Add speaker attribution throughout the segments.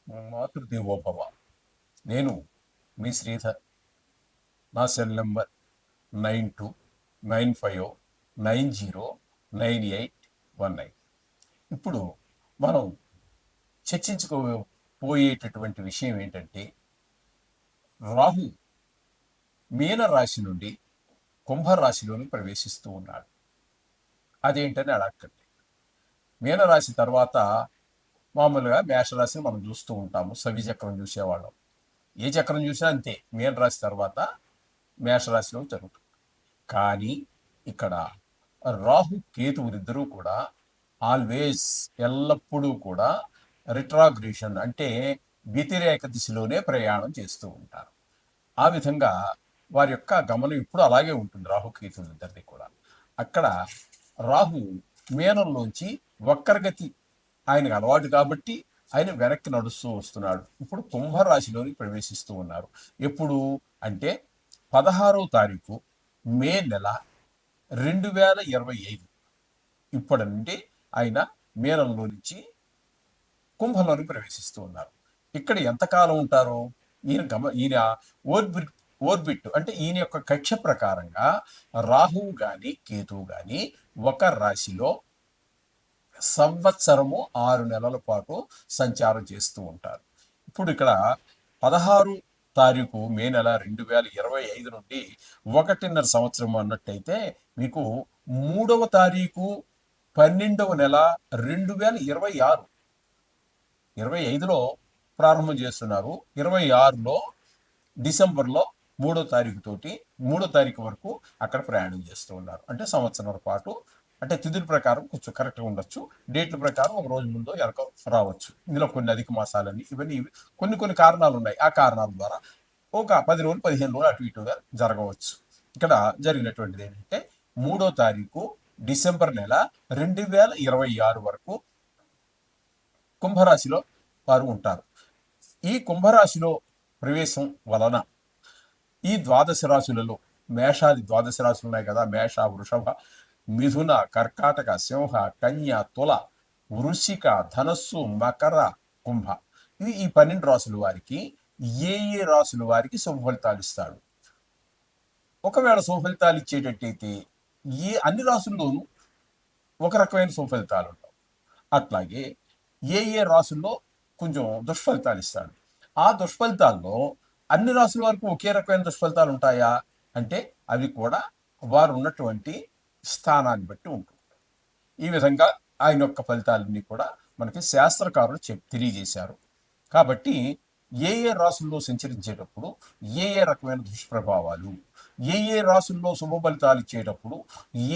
Speaker 1: మాతృదేవోభవ. నేను మీ శ్రీధర్. నా cell number 9295909819. ఇప్పుడు మనం చర్చించుకోపోయేటటువంటి విషయం ఏంటంటే, రాహు మీన రాశి నుండి కుంభరాశిలోని ప్రవేశిస్తూ ఉన్నాడు. అదేంటని అడగండి. మీనరాశి తర్వాత మామూలుగా మేషరాశిని మనం చూస్తూ ఉంటాము. సవి చక్రం చూసేవాళ్ళం. ఏ చక్రం చూసినా అంతే. మీనరాశి తర్వాత మేషరాశిలో జరుగుతుంది. కానీ ఇక్కడ రాహు కేతువులిద్దరూ కూడా ఆల్వేస్ ఎల్లప్పుడూ కూడా రిట్రాగ్రేషన్ అంటే వ్యతిరేక దిశలోనే ప్రయాణం చేస్తూ ఉంటారు. ఆ విధంగా వారి యొక్క గమనం ఇప్పుడు అలాగే ఉంటుంది. రాహుకేతువులిద్దరిది కూడా అక్కడ రాహు మీనంలోంచి వక్రగతి ఆయనకు అలవాటు కాబట్టి ఆయన వెనక్కి నడుస్తూ వస్తున్నాడు. ఇప్పుడు కుంభరాశిలోని ప్రవేశిస్తూ ఉన్నారు. ఎప్పుడు అంటే 16వ తారీఖు మే నెల 2025. ఇప్పటి నుండి ఆయన మీనంలో నుంచి కుంభంలోని ప్రవేశిస్తూ ఉన్నారు. ఇక్కడ ఎంతకాలం ఉంటారు? ఈయన ఓర్బిట్ అంటే ఈయన యొక్క కక్ష ప్రకారంగా రాహువు గాని కేతువు గాని ఒక రాశిలో సంవత్సరము 6 నెలల పాటు సంచారం చేస్తూ ఉంటారు. ఇప్పుడు ఇక్కడ 16 తారీఖు మే నెల 2025 నుండి 1.5 సంవత్సరం అన్నట్టయితే మీకు 3వ తారీఖు 12వ నెల 2026, 25లో ప్రారంభం చేస్తున్నారు. 26లో డిసెంబర్లో 3వ తారీఖు తోటి 3వ తారీఖు వరకు అక్కడ ప్రయాణం చేస్తూ ఉన్నారు. అంటే సంవత్సరం పాటు. అంటే తిథుల ప్రకారం కొంచెం కరెక్ట్గా ఉండొచ్చు, డేట్ల ప్రకారం ఒక రోజు ముందో ఎనక రావచ్చు. ఇందులో కొన్ని అధిక మాసాలని ఇవన్నీ కొన్ని కారణాలు ఉన్నాయి. ఆ కారణాల ద్వారా ఒక 10 రోజులు 15 రోజులు అటు ఇటుగా జరగవచ్చు. ఇక్కడ జరిగినటువంటిది ఏంటంటే 3వ తారీఖు డిసెంబర్ నెల 2026 వరకు కుంభరాశిలో వారు ఉంటారు. ఈ కుంభరాశిలో ప్రవేశం వలన ఈ ద్వాదశ రాశులలో మేషాది ద్వాదశ రాశులు ఉన్నాయి కదా, మేష, వృషభ, మిథున, కర్కాటక, సింహ, కన్య, తుల, వృశ్చిక, ధనస్సు, మకర, కుంభ. ఇది ఈ 12 రాశుల వారికి ఏ రాశుల వారికి శుభ ఫలితాలు ఇస్తాడు. ఒకవేళ శుభ ఫలితాలు ఇచ్చేటట్టయితే అన్ని రాశుల్లోనూ ఒక రకమైన శుభ ఫలితాలు ఉంటాయి. అట్లాగే ఏ రాశుల్లో కొంచెం దుష్ఫలితాలు ఇస్తాడు. ఆ దుష్ఫలితాల్లో అన్ని రాశుల వరకు ఒకే రకమైన దుష్ఫలితాలు ఉంటాయా అంటే అవి కూడా వారు ఉన్నటువంటి స్థానాన్ని బట్టి ఉంటుంది. ఈ విధంగా ఆయన యొక్క ఫలితాలన్నీ కూడా మనకి శాస్త్రకారులు తెలియజేశారు. కాబట్టి ఏ రాశుల్లో సంచరించేటప్పుడు ఏ రకమైన దుష్ప్రభావాలు, ఏ రాశుల్లో శుభ ఫలితాలు ఇచ్చేటప్పుడు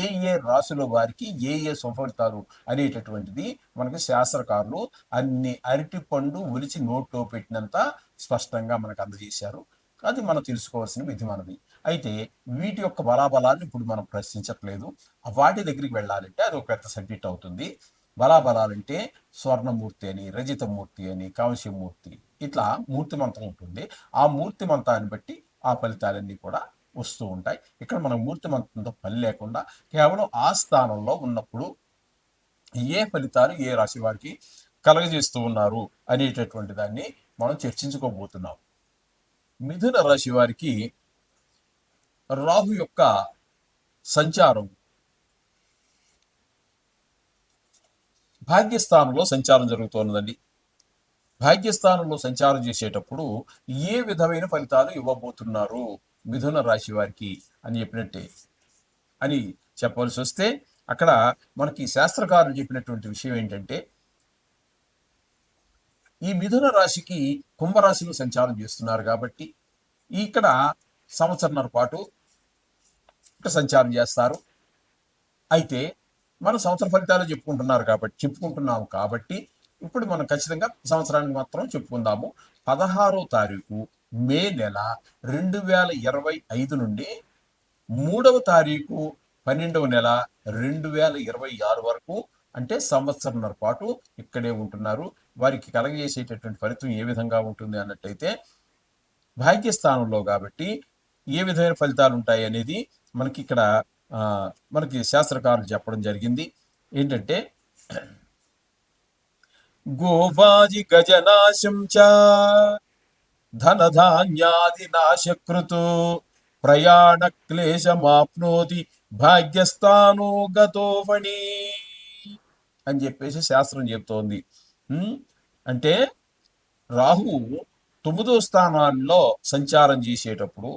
Speaker 1: ఏ రాశుల వారికి ఏ శుభ ఫలితాలు అనేటటువంటిది మనకి శాస్త్రకారులు అన్ని అరటిపండు ఒలిచి నోట్లో పెట్టినంత స్పష్టంగా మనకు అందజేశారు. అది మనం తెలుసుకోవాల్సిన విధి మనది. అయితే వీటి యొక్క బలాబలాన్ని ఇప్పుడు మనం ప్రశ్నించట్లేదు. వాటి దగ్గరికి వెళ్ళాలంటే అది ఒక పెద్ద సబ్జెక్ట్ అవుతుంది. బలాబలాలంటే స్వర్ణమూర్తి అని, రజితమూర్తి అని, కాంస్యమూర్తి, ఇట్లా మూర్తిమంతం ఉంటుంది. ఆ మూర్తిమంతాన్ని బట్టి ఆ ఫలితాలన్నీ కూడా వస్తూ ఉంటాయి. ఇక్కడ మనం మూర్తిమంతంతో పని లేకుండా కేవలం ఆ స్థానంలో ఉన్నప్పుడు ఏ ఫలితాలు ఏ రాశి వారికి కలగజేస్తూ ఉన్నారు అనేటటువంటి దాన్ని మనం చర్చించుకోబోతున్నాం. మిథున రాశి వారికి రాహు యొక్క సంచారం భాగ్యస్థానంలో సంచారం జరుగుతున్నదండి. భాగ్యస్థానంలో సంచారం చేసేటప్పుడు ఏ విధమైన ఫలితాలు ఇవ్వబోతున్నారు మిథున రాశి వారికి అని చెప్పినట్టే అని చెప్పవలసి వస్తే, అక్కడ మనకి శాస్త్రకారులు చెప్పినటువంటి విషయం ఏంటంటే, ఈ మిథున రాశికి కుంభరాశిలో సంచారం చేస్తున్నారు కాబట్టి ఇక్కడ సంవత్సరంన్నర పాటు ఇక్కడ సంచారం చేస్తారు. అయితే మనం సంవత్సర ఫలితాలు చెప్పుకుంటున్నాము కాబట్టి ఇప్పుడు మనం ఖచ్చితంగా సంవత్సరానికి మాత్రం చెప్పుకుందాము. 16వ తారీఖు మే నెల 2025 నుండి 3వ తారీఖు 12వ నెల 2026 వరకు, అంటే సంవత్సరంన్నర పాటు ఇక్కడే ఉంటున్నారు. వారికి కలగజేసేటటువంటి ఫలితం ఏ విధంగా ఉంటుంది అన్నట్టయితే, భాగ్యస్థానంలో కాబట్టి ఏ విధమైన ఫలితాలు ఉంటాయి అనేది మనకి ఇక్కడ మనకి శాస్త్రకారులు చెప్పడం జరిగింది. ఏంటంటే గోవాజి గజనాశం చ ధనధాన్యాది నాశకృతు ప్రయాణ క్లేశమాప్నోతి భాగ్యస్థానో గతో ఫణి అని చెప్పేసి శాస్త్రం చెప్తోంది. ఉమ్, అంటే రాహు 9వ స్థానాల్లో సంచారం చేసేటప్పుడు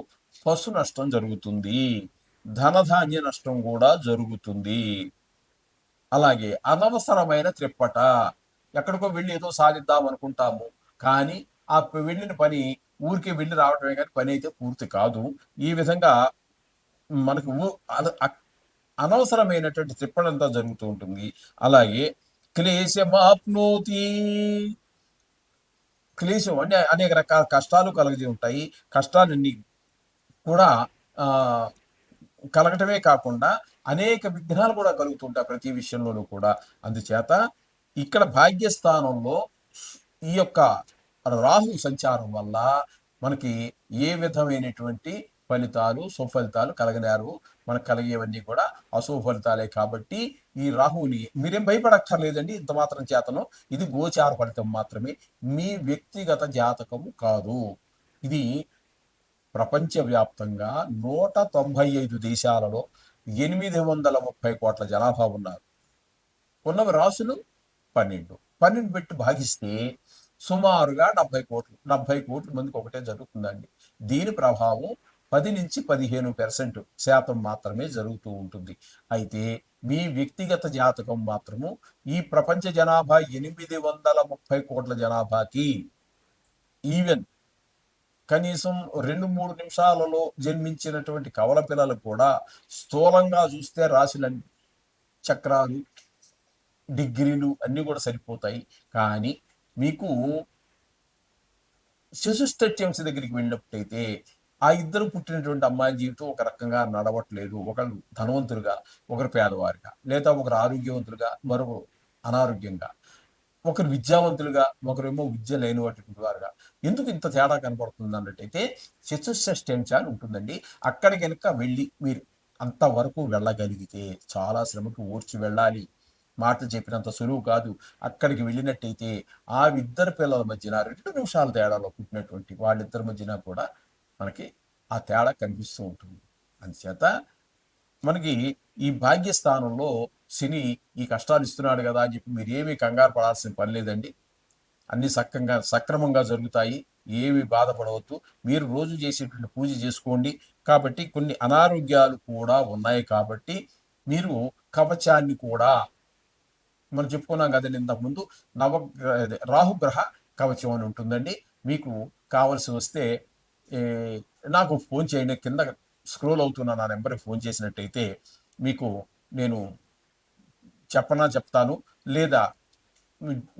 Speaker 1: పశు నష్టం జరుగుతుంది, ధనధాన్య నష్టం కూడా జరుగుతుంది. అలాగే అనవసరమైన త్రిప్పట, ఎక్కడికో వెళ్ళి ఏదో సాధిద్దాం అనుకుంటాము, కానీ ఆ వెళ్ళిన పని ఊరికి వెళ్ళి రావటమే కానీ పని అయితే పూర్తి కాదు. ఈ విధంగా మనకు అనవసరమైనటువంటి త్రిప్పడంతా జరుగుతూ ఉంటుంది. అలాగే క్లేశమాప్నోతి, క్లేశం అంటే అనేక రకాల కష్టాలు కలిగి ఉంటాయి. కష్టాలన్నీ కూడా ఆ కలగటమే కాకుండా అనేక విఘ్నాలు కూడా కలుగుతుంటాయి ప్రతి విషయంలోనూ కూడా. అందుచేత ఇక్కడ భాగ్యస్థానంలో ఈ యొక్క రాహు సంచారం వల్ల మనకి ఏ విధమైనటువంటి ఫలితాలు సుఫలితాలు కలగలేరు. మనకు కలిగేవన్నీ కూడా అశుభ ఫలితాలే. కాబట్టి ఈ రాహువుని మీరేం భయపడక్కర్లేదండి. ఇంత మాత్రం చేతను ఇది గోచార ఫలితం మాత్రమే, మీ వ్యక్తిగత జాతకము కాదు. ఇది ప్రపంచవ్యాప్తంగా 195 దేశాలలో 830 కోట్ల జనాభా ఉన్నారు. ఉన్నవి రాసులు 12. 12 పెట్టి భాగిస్తే సుమారుగా 70 కోట్ల మందికి ఒకటే జరుగుతుందండి. దీని ప్రభావం 10 నుంచి 15% మాత్రమే జరుగుతూ ఉంటుంది. అయితే మీ వ్యక్తిగత జాతకం మాత్రము ఈ ప్రపంచ జనాభా 830 కోట్ల జనాభాకి ఈవెన్ కనీసం 2-3 నిమిషాలలో జన్మించినటువంటి కవల పిల్లలు కూడా స్థూలంగా చూస్తే రాసిన చక్రాలు డిగ్రీలు అన్నీ కూడా సరిపోతాయి. కానీ మీకు శిశుష్టత్యంశ దగ్గరికి వెళ్ళినప్పుడైతే ఆ ఇద్దరు పుట్టినటువంటి అమ్మాయి జీవితం ఒక రకంగా నడవట్లేదు. ఒకరు ధనవంతులుగా, ఒకరు పేదవారిగా, లేదా ఒకరు ఆరోగ్యవంతులుగా, మరొకరు అనారోగ్యంగా, ఒకరు విద్యావంతులుగా, ఒకరేమో విద్య లేనివాటి వారుగా. ఎందుకు ఇంత తేడా కనపడుతుంది అన్నట్టయితే చతుషష్ఠ్యంశ అని ఉంటుందండి. అక్కడికి కనుక వెళ్ళి మీరు అంతవరకు వెళ్ళగలిగితే, చాలా శ్రమకు ఓర్చి వెళ్ళాలి, మాటలు చెప్పినంత సులువు కాదు. అక్కడికి వెళ్ళినట్టయితే ఆ ఇద్దరు పిల్లల మధ్యన 2 నిమిషాల తేడాలో పుట్టినటువంటి వాళ్ళిద్దరి మధ్యన కూడా మనకి ఆ తేడా కనిపిస్తూ ఉంటుంది. అందుచేత మనకి ఈ భాగ్యస్థానంలో శని ఈ కష్టాలు ఇస్తున్నాడు కదా అని చెప్పి మీరు ఏమీ కంగారు పడాల్సిన పని లేదండి. అన్ని సక్రమంగా జరుగుతాయి. ఏమి బాధపడవద్దు. మీరు రోజు చేసేటువంటి పూజ చేసుకోండి. కాబట్టి కొన్ని అనారోగ్యాలు కూడా ఉన్నాయి కాబట్టి మీరు కవచాన్ని కూడా మనం చెప్పుకున్నాం కదండి ఇంతకుముందు, రాహుగ్రహ కవచం అని ఉంటుందండి. మీకు కావలసి వస్తే నాకు ఫోన్ చేయండి. కింద స్క్రోల్ అవుతున్న నా నెంబర్కి ఫోన్ చేసినట్టయితే మీకు నేను చెప్తాను. లేదా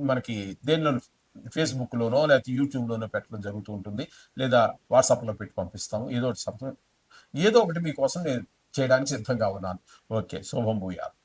Speaker 1: మనకి దేనిలో ఫేస్బుక్లోనో లేకపోతే యూట్యూబ్లోనో పెట్టడం జరుగుతూ ఉంటుంది. లేదా వాట్సాప్లో పెట్టి పంపిస్తాము. ఏదో ఒకటి మీకోసం నేను చేయడానికి సిద్ధంగా ఉన్నాను. ఓకే, శుభం భూయాలు.